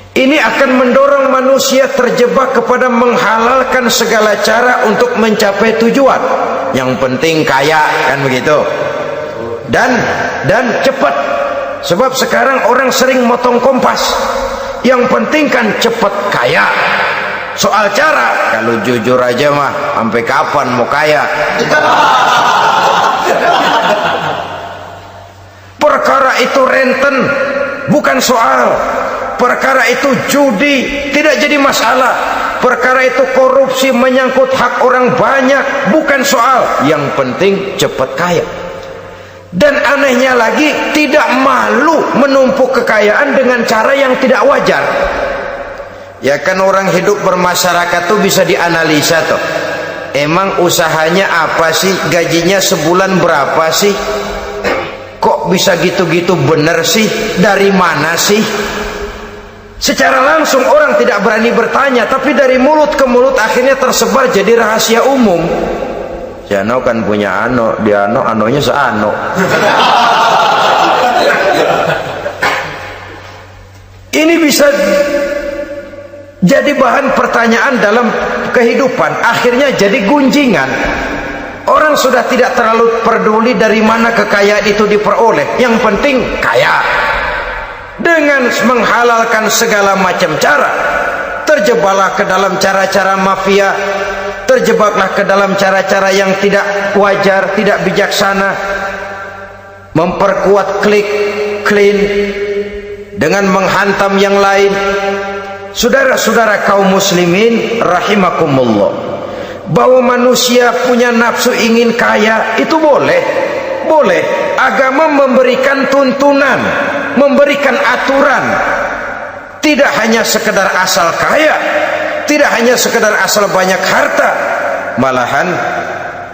Ini akan mendorong manusia terjebak kepada menghalalkan segala cara untuk mencapai tujuan. Yang penting kaya, kan begitu. Dan cepat. Sebab sekarang orang sering motong kompas. Yang penting kan cepat kaya. Soal cara, kalau jujur aja mah, sampai kapan mau kaya? Perkara itu renten, bukan soal. Perkara itu judi, tidak jadi masalah. Perkara itu korupsi menyangkut hak orang banyak, bukan soal. Yang penting cepat kaya. Dan anehnya lagi, tidak malu menumpuk kekayaan dengan cara yang tidak wajar. Ya kan orang hidup bermasyarakat tuh bisa dianalisa toh. Emang usahanya apa sih? Gajinya sebulan berapa sih? Kok bisa gitu-gitu bener sih? Dari mana sih? Secara langsung orang tidak berani bertanya, tapi dari mulut ke mulut akhirnya tersebar jadi rahasia umum. Si Ano kan punya ano, dia anonya seano. Ini bisa jadi bahan pertanyaan dalam kehidupan, akhirnya jadi gunjingan. Orang sudah tidak terlalu peduli dari mana kekayaan itu diperoleh, yang penting kaya. Dengan menghalalkan segala macam cara, terjebaklah ke dalam cara-cara mafia, terjebaklah ke dalam cara-cara yang tidak wajar, tidak bijaksana, memperkuat klik, clean, dengan menghantam yang lain. Saudara-saudara kaum muslimin rahimakumullah, bahwa manusia punya nafsu ingin kaya itu boleh. Agama memberikan tuntunan, memberikan aturan. Tidak hanya sekedar asal kaya, tidak hanya sekedar asal banyak harta. Malahan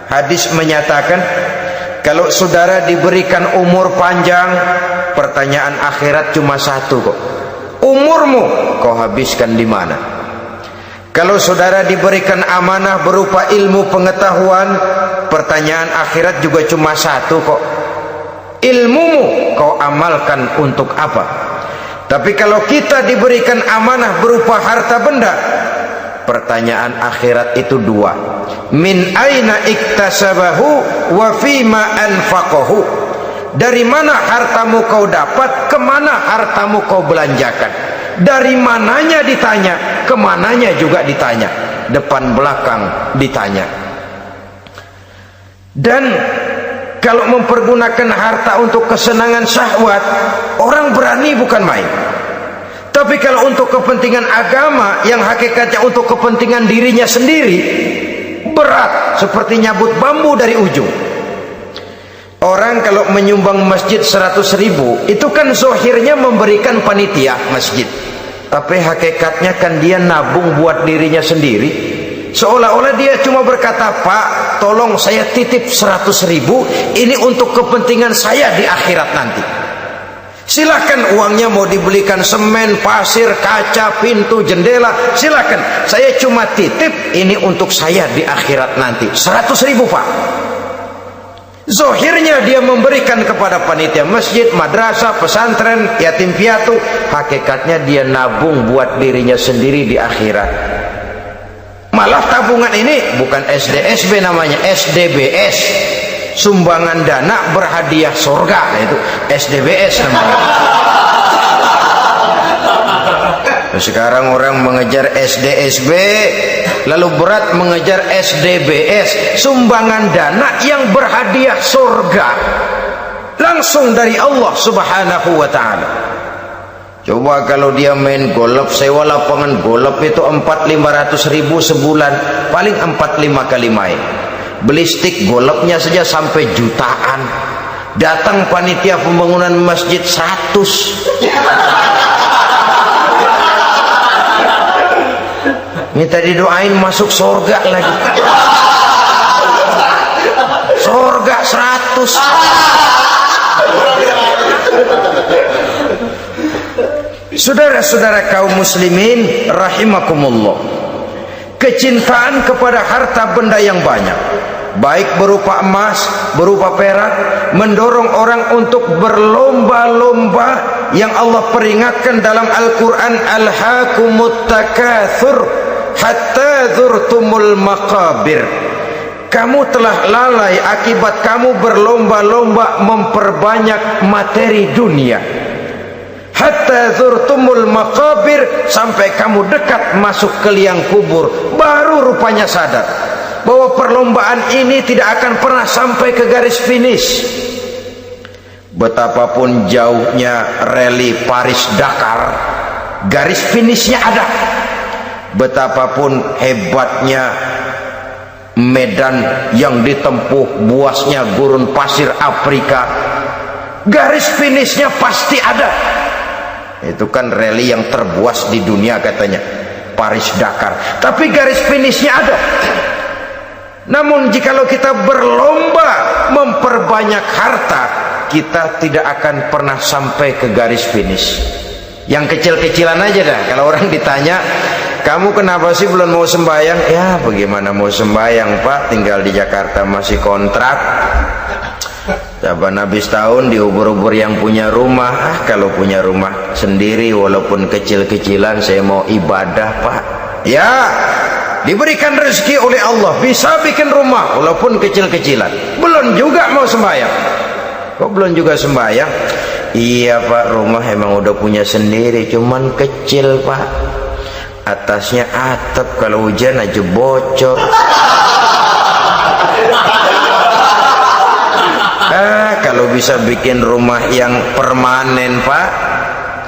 hadis menyatakan, kalau saudara diberikan umur panjang, pertanyaan akhirat cuma satu kok. Umurmu kau habiskan di mana? Kalau saudara diberikan amanah berupa ilmu pengetahuan, pertanyaan akhirat juga cuma satu kok. Ilmumu kau amalkan untuk apa? Tapi kalau kita diberikan amanah berupa harta benda, pertanyaan akhirat itu dua. Min aina iktasabahu wa fima anfaqahu. Dari mana hartamu kau dapat, kemana hartamu kau belanjakan. Dari mananya ditanya, kemananya juga ditanya, depan belakang ditanya. Dan kalau mempergunakan harta untuk kesenangan syahwat, orang berani bukan main. Tapi kalau untuk kepentingan agama, yang hakikatnya untuk kepentingan dirinya sendiri, berat seperti nyabut bambu dari ujung. Orang kalau menyumbang masjid 100.000, itu kan zohirnya memberikan panitia masjid, tapi hakikatnya kan dia nabung buat dirinya sendiri. Seolah-olah dia cuma berkata, Pak, tolong saya titip 100.000, ini untuk kepentingan saya di akhirat nanti. Silahkan uangnya mau dibelikan semen, pasir, kaca, pintu, jendela, silahkan. Saya cuma titip ini untuk saya di akhirat nanti. 100.000 Pak. Zohirnya dia memberikan kepada panitia masjid, madrasah, pesantren, yatim piatu. Hakikatnya dia nabung buat dirinya sendiri di akhirat. Malah tabungan ini bukan SDSB namanya, SDBS. Sumbangan dana berhadiah surga. Nah, itu SDBS namanya. Sekarang orang mengejar SDSB, lalu berat mengejar SDBS, sumbangan dana yang berhadiah surga langsung dari Allah Subhanahu wa ta'ala. Coba kalau dia main golf, sewa lapangan golf itu 400-500 ribu sebulan, paling 4-5 kali main. Beli stick golfnya saja sampai jutaan. Datang panitia pembangunan masjid 100. Minta didoain masuk surga lagi. Surga 100. Saudara-saudara kaum muslimin rahimakumullah, kecintaan kepada harta benda yang banyak, baik berupa emas, berupa perak, mendorong orang untuk berlomba-lomba yang Allah peringatkan dalam Al-Quran, alhaakumut takatsur hatta zurtumul maqabir. Kamu telah lalai akibat kamu berlomba-lomba memperbanyak materi dunia. Hatta zurtumul maqabir, sampai kamu dekat masuk ke liang kubur, baru rupanya sadar bahwa perlombaan ini tidak akan pernah sampai ke garis finish. Betapapun jauhnya rally Paris-Dakar, garis finishnya ada. Betapapun hebatnya medan yang ditempuh, buasnya gurun pasir Afrika, garis finishnya pasti ada. Itu kan rally yang terbuas di dunia katanya, Paris-Dakar, tapi garis finishnya ada. Namun jikalau kita berlomba memperbanyak harta, kita tidak akan pernah sampai ke garis finish. Yang kecil-kecilan aja dah. Kalau orang ditanya, kamu kenapa sih belum mau sembahyang? Ya bagaimana mau sembahyang Pak, tinggal di Jakarta masih kontrak. Saban habis tahun diubur-ubur yang punya rumah. Kalau punya rumah sendiri walaupun kecil-kecilan saya mau ibadah Pak. Ya diberikan rezeki oleh Allah bisa bikin rumah walaupun kecil-kecilan, belum juga mau sembahyang. Kok belum juga sembahyang? Iya Pak, rumah emang udah punya sendiri, cuman kecil Pak, atasnya atap, kalau hujan aja bocor. Kalau bisa bikin rumah yang permanen Pak,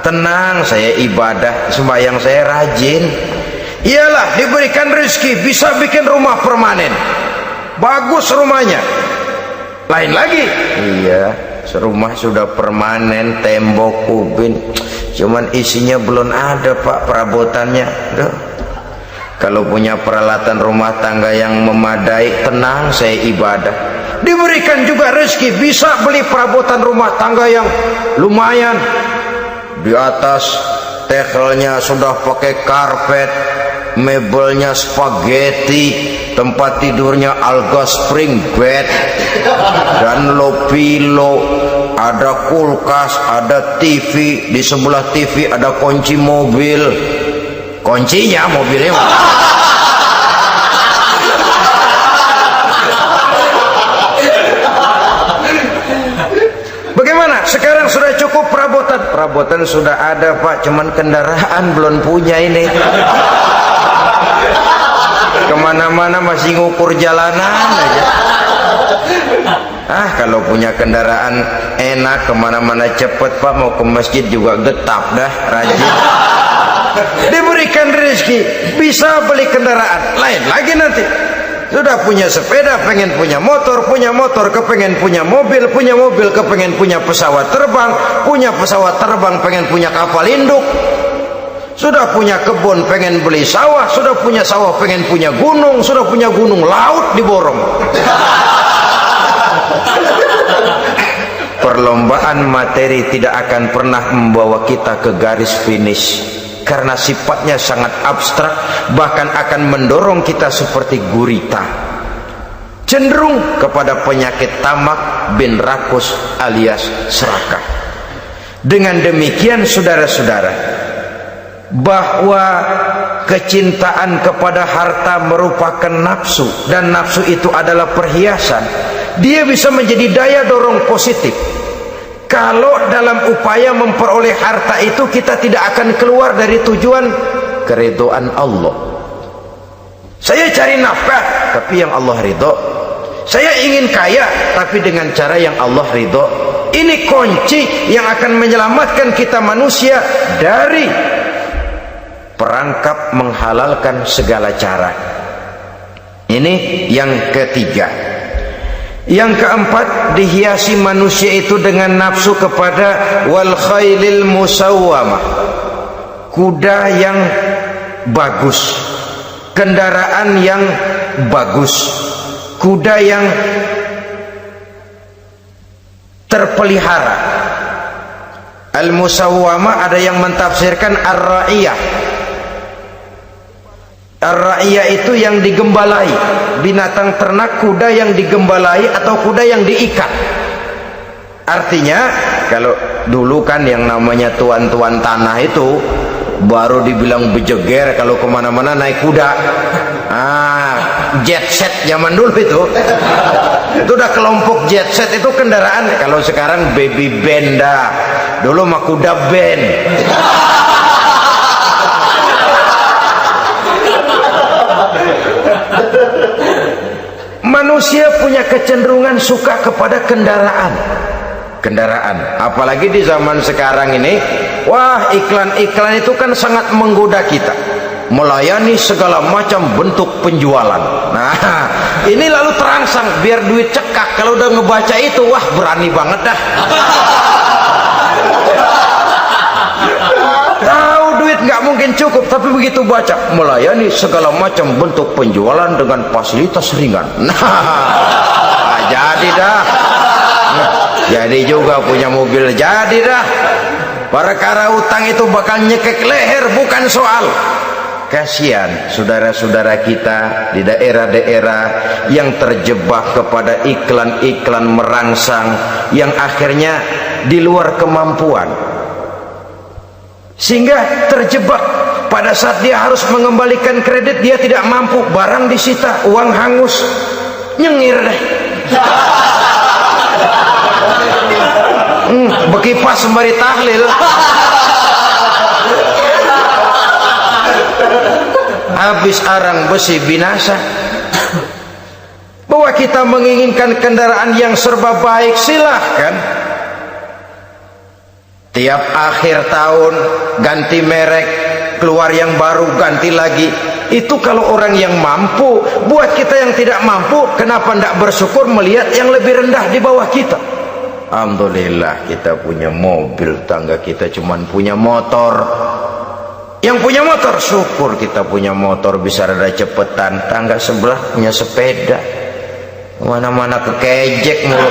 tenang, saya ibadah sembahyang saya rajin. Iyalah diberikan rezeki bisa bikin rumah permanen, bagus rumahnya. Lain lagi, iya rumah sudah permanen, tembok ubin, cuman isinya belum ada Pak perabotannya. Duh. Kalau punya peralatan rumah tangga yang memadai, tenang saya ibadah. Diberikan juga rezeki bisa beli perabotan rumah tangga yang lumayan. Di atas tekelnya sudah pakai karpet, mebelnya spaghetti, tempat tidurnya alga spring bed dan low pillow, ada kulkas, ada TV, di sebelah TV ada kunci mobil, kuncinya mobilnya. Bagaimana? Sekarang sudah cukup perabotan? Perabotan sudah ada Pak, cuman kendaraan belum punya ini. Kemana-mana masih ngukur jalanan aja. Kalau punya kendaraan enak, kemana-mana cepet Pak, mau ke masjid juga getap dah, rajin. Diberikan rezeki bisa beli kendaraan. Lain lagi nanti sudah punya sepeda, pengen punya motor, kepengen punya mobil, kepengen punya pesawat terbang, pengen punya kapal induk. Sudah punya kebun, pengen beli sawah, sudah punya sawah, pengen punya gunung, sudah punya gunung, laut diborong. Perlombaan materi tidak akan pernah membawa kita ke garis finish, karena sifatnya sangat abstrak, bahkan akan mendorong kita seperti gurita, cenderung kepada penyakit tamak bin rakus alias serakah. Dengan demikian saudara-saudara, bahwa kecintaan kepada harta merupakan nafsu, dan nafsu itu adalah perhiasan. Dia bisa menjadi daya dorong positif. Kalau dalam upaya memperoleh harta itu kita tidak akan keluar dari tujuan keridhaan Allah. Saya cari nafkah tapi yang Allah ridho. Saya ingin kaya tapi dengan cara yang Allah ridho. Ini kunci yang akan menyelamatkan kita manusia dari perangkap menghalalkan segala cara. Ini yang ketiga. Yang keempat, dihiasi manusia itu dengan nafsu kepada wal khailil musawwamah, kuda yang bagus, kendaraan yang bagus, kuda yang terpelihara. Al musawwamah ada yang mentafsirkan ar-ra'iyah. Ar-ra'iyah itu yang digembalai, binatang ternak, kuda yang digembalai atau kuda yang diikat. Artinya kalau dulu kan yang namanya tuan-tuan tanah itu baru dibilang bejeger kalau kemana-mana naik kuda. Jet set zaman dulu itu udah kelompok jet set, itu kendaraan. Kalau sekarang baby band dah, dulu mah kuda band. Manusia punya kecenderungan suka kepada kendaraan, apalagi di zaman sekarang ini. Wah, iklan-iklan itu kan sangat menggoda kita, melayani segala macam bentuk penjualan. Nah, ini lalu terangsang biar duit cekak. Kalau udah ngebaca itu, wah berani banget dah. Tahu duit nggak mungkin cukup, tapi begitu baca melayani segala macam bentuk penjualan dengan fasilitas ringan. Nah, jadi dah. Jadi juga punya mobil, jadi dah. Perkara utang itu bakal nyekek leher, bukan soal. kasihan saudara-saudara kita di daerah-daerah yang terjebak kepada iklan-iklan merangsang yang akhirnya di luar kemampuan, sehingga terjebak pada saat dia harus mengembalikan kredit dia tidak mampu, barang disita, uang hangus, nyengir deh. Bekipas sembari tahlil. Habis arang besi binasa. Bahwa kita menginginkan kendaraan yang serba baik, silahkan. Tiap akhir tahun ganti merek, keluar yang baru, ganti lagi. Itu kalau orang yang mampu. Buat kita yang tidak mampu, kenapa tidak bersyukur melihat yang lebih rendah di bawah kita? Alhamdulillah kita punya mobil, tangga kita cuman punya motor. Yang punya motor syukur, kita punya motor bisa rada cepetan. Tangga sebelah punya sepeda, mana-mana kekejek mulu.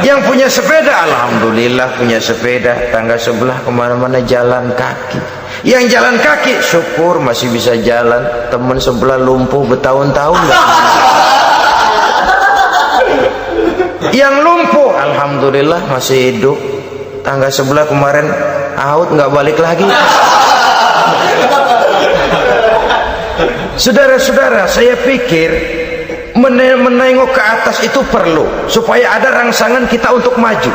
Yang punya sepeda alhamdulillah punya sepeda, tangga sebelah kemana-mana jalan kaki. Yang jalan kaki syukur masih bisa jalan, teman sebelah lumpuh bertahun-tahun gak. Yang lumpuh alhamdulillah masih hidup, tangga sebelah kemarin out nggak balik lagi. Saudara-saudara, saya pikir menengok ke atas itu perlu supaya ada rangsangan kita untuk maju,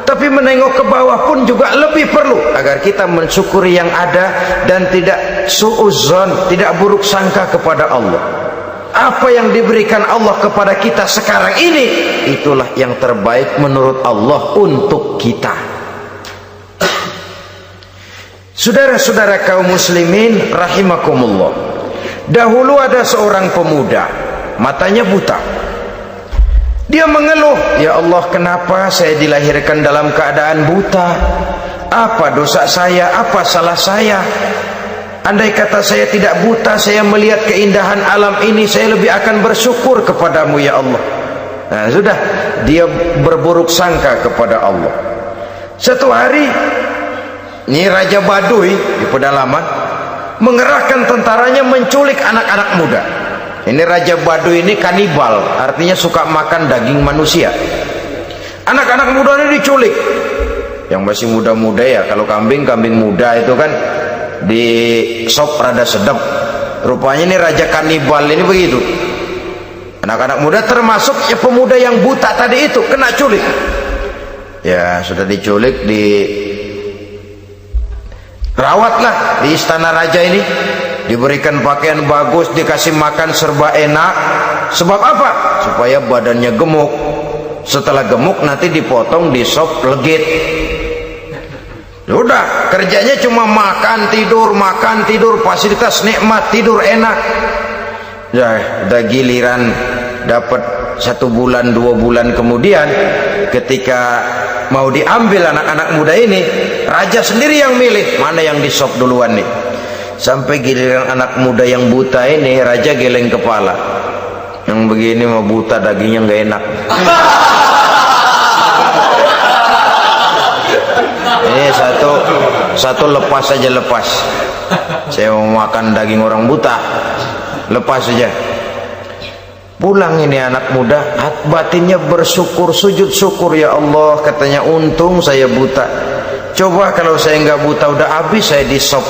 tapi menengok ke bawah pun juga lebih perlu agar kita mensyukuri yang ada dan tidak suudzon, tidak buruk sangka kepada Allah. Apa yang diberikan Allah kepada kita sekarang ini, itulah yang terbaik menurut Allah untuk kita. Saudara-saudara kaum muslimin rahimakumullah, dahulu ada seorang pemuda, matanya buta. Dia mengeluh, ya Allah, kenapa saya dilahirkan dalam keadaan buta? Apa dosa saya? Apa salah saya? Andai kata saya tidak buta, saya melihat keindahan alam ini, saya lebih akan bersyukur kepadamu ya Allah. Nah sudah, dia berburuk sangka kepada Allah. Satu hari ini Raja Baduy di pedalaman mengerahkan tentaranya menculik anak-anak muda. Ini Raja Baduy ini kanibal, artinya suka makan daging manusia. Anak-anak muda ini diculik. Yang masih muda-muda ya, kalau kambing muda itu kan di sop rada sedap. Rupanya ini raja kanibal ini begitu. Anak-anak muda termasuk ya pemuda yang buta tadi itu kena culik. Ya sudah diculik, dirawatlah di istana raja ini, diberikan pakaian bagus, dikasih makan serba enak. Sebab apa? Supaya badannya gemuk. Setelah gemuk nanti dipotong di sop legit. Sudah, kerjanya cuma makan tidur, fasilitas nikmat, tidur enak. Ya, udah giliran dapat 1 bulan 2 bulan kemudian, ketika mau diambil anak-anak muda ini, raja sendiri yang milih mana yang disop duluan nih. Sampai giliran anak muda yang buta ini, raja geleng kepala. Yang begini mau buta dagingnya nggak enak. Ini satu lepas saja, lepas. Saya mau makan daging orang buta, lepas saja. Pulang ini anak muda, batinnya bersyukur, sujud syukur, ya Allah, katanya untung saya buta. Coba kalau saya nggak buta udah habis saya disop.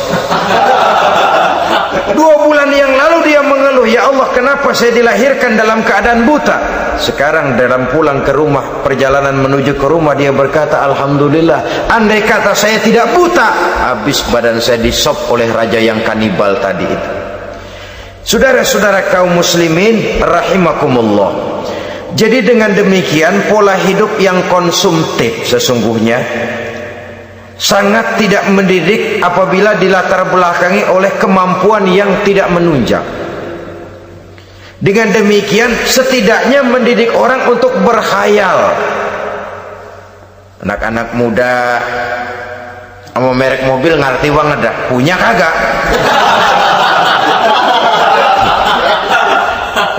2 bulan yang lalu dia mengeluh, ya Allah, kenapa saya dilahirkan dalam keadaan buta? Sekarang dalam pulang ke rumah, perjalanan menuju ke rumah, dia berkata, alhamdulillah, andai kata saya tidak buta, habis badan saya disop oleh raja yang kanibal tadi itu. Saudara-saudara kaum muslimin rahimakumullah, jadi dengan demikian pola hidup yang konsumtif sesungguhnya sangat tidak mendidik apabila dilatar belakangi oleh kemampuan yang tidak menunjang. Dengan demikian setidaknya mendidik orang untuk berkhayal. Anak-anak muda sama merek mobil ngerti banget dah, punya kagak?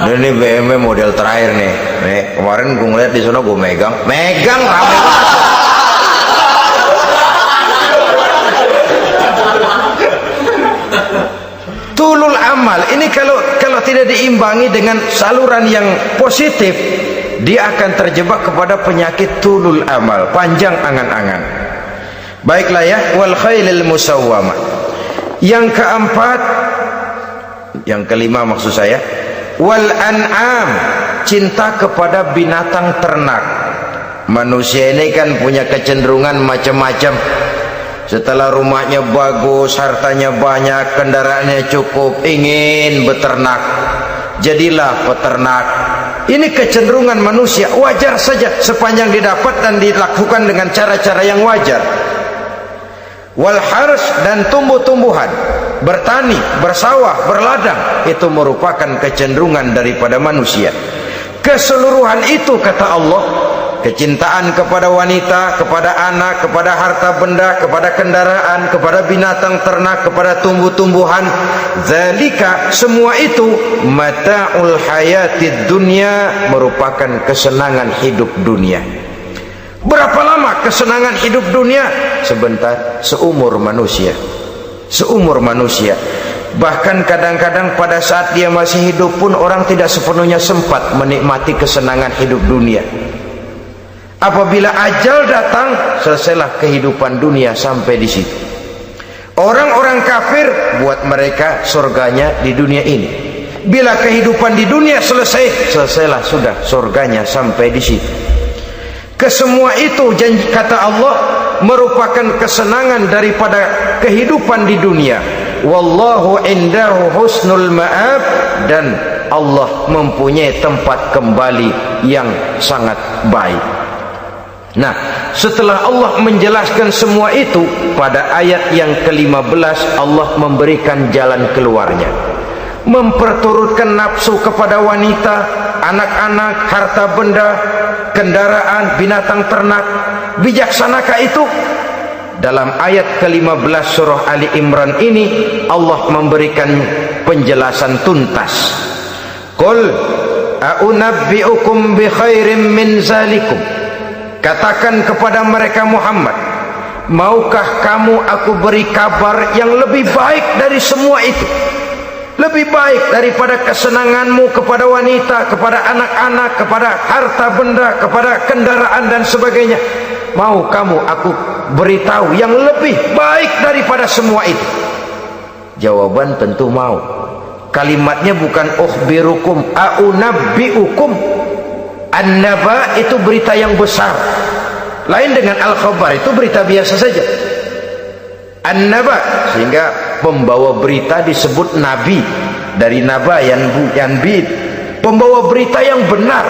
Ini BMW model terakhir nih. Nih kemarin gue ngeliat di sana, gue megang rame banget. ini kalau tidak diimbangi dengan saluran yang positif, dia akan terjebak kepada penyakit tulul amal, panjang angan-angan. Baiklah ya, wal khailil musawwamah. Yang keempat, yang kelima maksud saya, wal an'am, cinta kepada binatang ternak. Manusia ini kan punya kecenderungan macam-macam. Setelah rumahnya bagus, hartanya banyak, kendaraannya cukup, ingin beternak, jadilah peternak. Ini kecenderungan manusia, wajar saja sepanjang didapat dan dilakukan dengan cara-cara yang wajar. Wal hars, dan tumbuh-tumbuhan, bertani, bersawah, berladang, itu merupakan kecenderungan daripada manusia. Keseluruhan itu, kata Allah, kecintaan kepada wanita, kepada anak, kepada harta benda, kepada kendaraan, kepada binatang ternak, kepada tumbuh-tumbuhan, zalika, semua itu mata'ul hayatid dunya, merupakan kesenangan hidup dunia. Berapa lama kesenangan hidup dunia? Sebentar, seumur manusia. Seumur manusia. Bahkan kadang-kadang pada saat dia masih hidup pun orang tidak sepenuhnya sempat menikmati kesenangan hidup dunia. Apabila ajal datang, selesailah kehidupan dunia sampai di situ. Orang-orang kafir, buat mereka surganya di dunia ini. Bila kehidupan di dunia selesai, selesailah sudah surganya sampai di situ. Kesemua itu, janji kata Allah, merupakan kesenangan daripada kehidupan di dunia. Wallahu indahu husnul ma'ab, dan Allah mempunyai tempat kembali yang sangat baik. Nah, setelah Allah menjelaskan semua itu, pada ayat yang ke-15 Allah memberikan jalan keluarnya. Memperturutkan nafsu kepada wanita, anak-anak, harta benda, kendaraan, binatang ternak. Bijaksanakah itu? Dalam ayat ke-15 surah Ali Imran ini Allah memberikan penjelasan tuntas. Qul a'unabbi'ukum bi khairim min zalikum. Katakan kepada mereka Muhammad, maukah kamu aku beri kabar yang lebih baik dari semua itu? Lebih baik daripada kesenanganmu kepada wanita, kepada anak-anak, kepada harta benda, kepada kendaraan dan sebagainya. Mau kamu aku beritahu yang lebih baik daripada semua itu? Jawaban tentu mau. Kalimatnya bukan ukhbirukum, a'unabbi'ukum. An-naba itu berita yang besar. Lain dengan al-khabar, itu berita biasa saja. An-naba, sehingga pembawa berita disebut nabi. Dari naba yanbi, pembawa berita yang benar.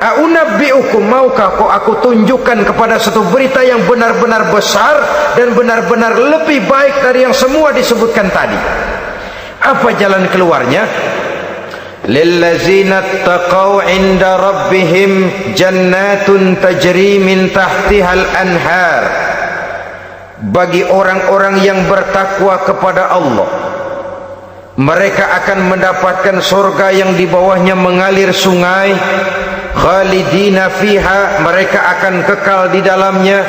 A'unabbi'ukum, maukah kau aku tunjukkan kepada satu berita yang benar-benar besar dan benar-benar lebih baik dari yang semua disebutkan tadi. Apa jalan keluarnya? Lillazina taqaw 'inda rabbihim jannatun tajri min tahtihal anhar. Bagi orang-orang yang bertakwa kepada Allah, mereka akan mendapatkan surga yang di bawahnya mengalir sungai. Khalidina fiha, mereka akan kekal di dalamnya.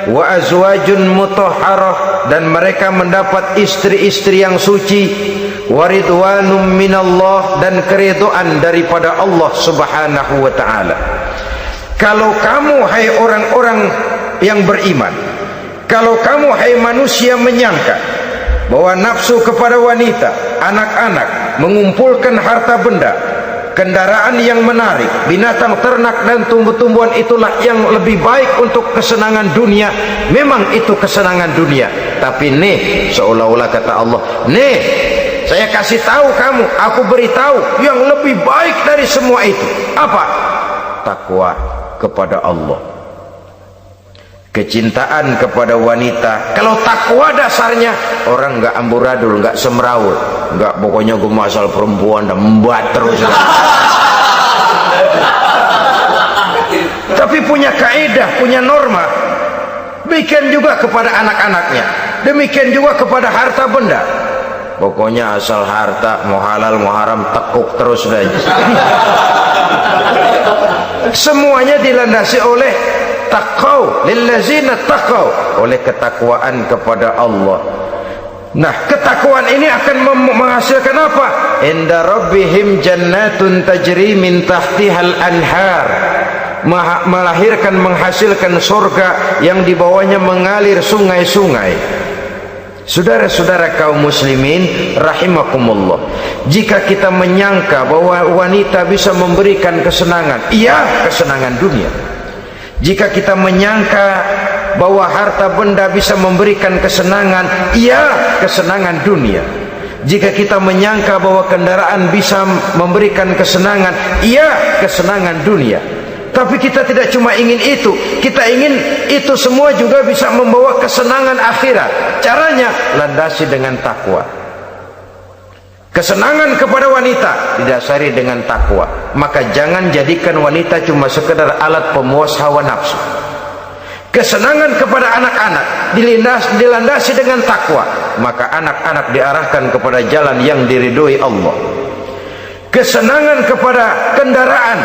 Wa azwajun mutahharah, dan mereka mendapat istri-istri yang suci. Waridwanum minallah, dan keridhaan daripada Allah subhanahu wa ta'ala. Kalau kamu hai orang-orang yang beriman, kalau kamu hai manusia menyangka bahwa nafsu kepada wanita, anak-anak, mengumpulkan harta benda, kendaraan yang menarik, binatang ternak dan tumbuh-tumbuhan itulah yang lebih baik untuk kesenangan dunia, memang itu kesenangan dunia. Tapi nih, seolah-olah kata Allah, nih saya kasih tahu kamu, aku beritahu yang lebih baik dari semua itu. Apa? Takwa kepada Allah, kecintaan kepada wanita. Kalau takwa dasarnya, orang nggak amburadul, nggak semrawut, nggak pokoknya gue masal perempuan dan membuat terus. Tapi punya kaidah, punya norma. Demikian juga kepada anak-anaknya, demikian juga kepada harta benda. Pokoknya asal harta, mau halal mau haram, tekuk terus saja. Semuanya dilandasi oleh taqaw, lillazina taqaw, oleh ketakwaan kepada Allah. Nah, ketakwaan ini akan menghasilkan apa? Inda rabbihim jannatun tajri min tahtihal anhar. Melahirkan, menghasilkan surga yang di bawahnya mengalir sungai-sungai. Saudara-saudara kaum muslimin rahimakumullah, jika kita menyangka bahwa wanita bisa memberikan kesenangan, iya, kesenangan dunia. Jika kita menyangka bahwa harta benda bisa memberikan kesenangan, iya, kesenangan dunia. Jika kita menyangka bahwa kendaraan bisa memberikan kesenangan, iya, kesenangan dunia. Tapi kita tidak cuma ingin itu, kita ingin itu semua juga bisa membawa kesenangan akhirat. Caranya landasi dengan takwa. Kesenangan kepada wanita didasari dengan takwa. Maka jangan jadikan wanita cuma sekedar alat pemuas hawa nafsu. Kesenangan kepada anak-anak dilandasi dengan takwa, maka anak-anak diarahkan kepada jalan yang diridhoi Allah. Kesenangan kepada kendaraan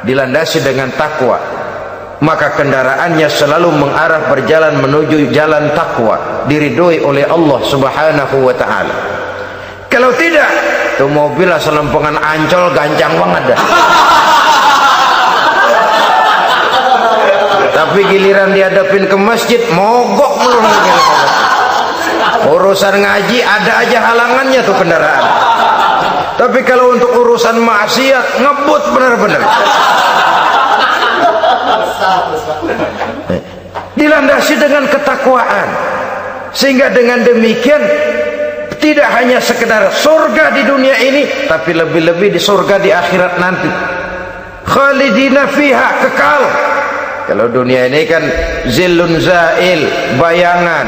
dilandasi dengan takwa, maka kendaraannya selalu mengarah berjalan menuju jalan takwa, diridhoi oleh Allah Subhanahu wa taala. Kalau tidak, tuh mobil asal lempengan Ancol gancang banget dah. Tapi giliran dihadapin ke masjid mogok melulu. Urusan ngaji ada aja halangannya tuh kendaraan. Tapi kalau untuk urusan maksiat ngebut benar-benar. Dilandasi dengan ketakwaan, sehingga dengan demikian tidak hanya sekedar surga di dunia ini, tapi lebih-lebih di surga di akhirat nanti. Khalidina fiha, kekal. Kalau dunia ini kan zillun zail, bayangan.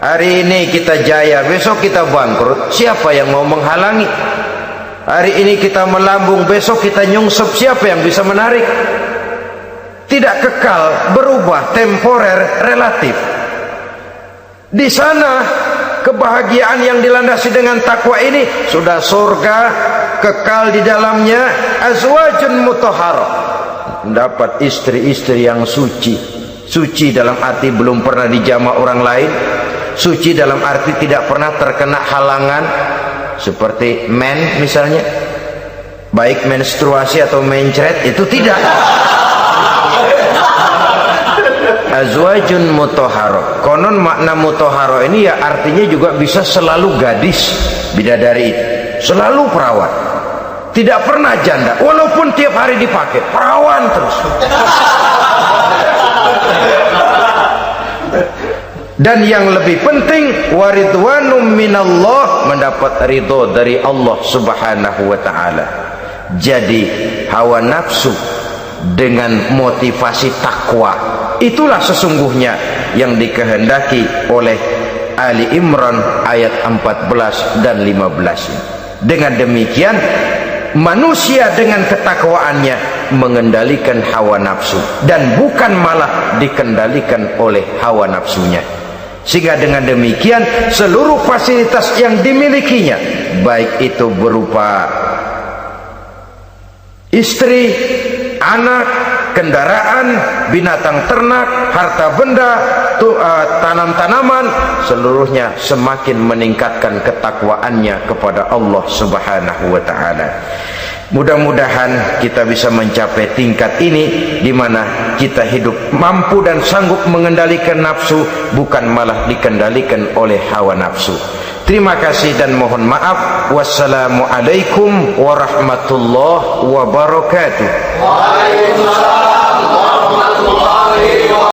Hari ini kita jaya, besok kita bangkrut. Siapa yang mau menghalangi? Hari ini kita melambung, besok kita nyungsep. Siapa yang bisa menarik? Tidak kekal, berubah, temporer, relatif. Di sana kebahagiaan yang dilandasi dengan takwa ini sudah surga, kekal di dalamnya. Azwajun mutahharah, mendapat istri-istri yang suci. Suci dalam arti belum pernah dijamah orang lain. Suci dalam arti tidak pernah terkena halangan seperti men misalnya, baik menstruasi atau mencret, itu tidak. Azwajun mutahharah. Konon makna mutahharah ini ya artinya juga bisa selalu gadis, bidadari itu, selalu perawan, tidak pernah janda, walaupun tiap hari dipakai, perawan terus. Dan yang lebih penting, waridwanum minallah, mendapat ridho dari Allah Subhanahu wa taala. Jadi hawa nafsu dengan motivasi takwa, itulah sesungguhnya yang dikehendaki oleh Ali Imran ayat 14 dan 15. Dengan demikian manusia dengan ketakwaannya mengendalikan hawa nafsu, dan bukan malah dikendalikan oleh hawa nafsunya. Sehingga dengan demikian seluruh fasilitas yang dimilikinya, baik itu berupa istri, anak, kendaraan, binatang ternak, harta benda, tanam-tanaman, seluruhnya semakin meningkatkan ketakwaannya kepada Allah Subhanahu wa taala. Mudah-mudahan kita bisa mencapai tingkat ini, di mana kita hidup mampu dan sanggup mengendalikan nafsu, bukan malah dikendalikan oleh hawa nafsu. Terima kasih dan mohon maaf. Wassalamualaikum warahmatullahi wabarakatuh. Waalaikumsalam warahmatullahi wabarakatuh.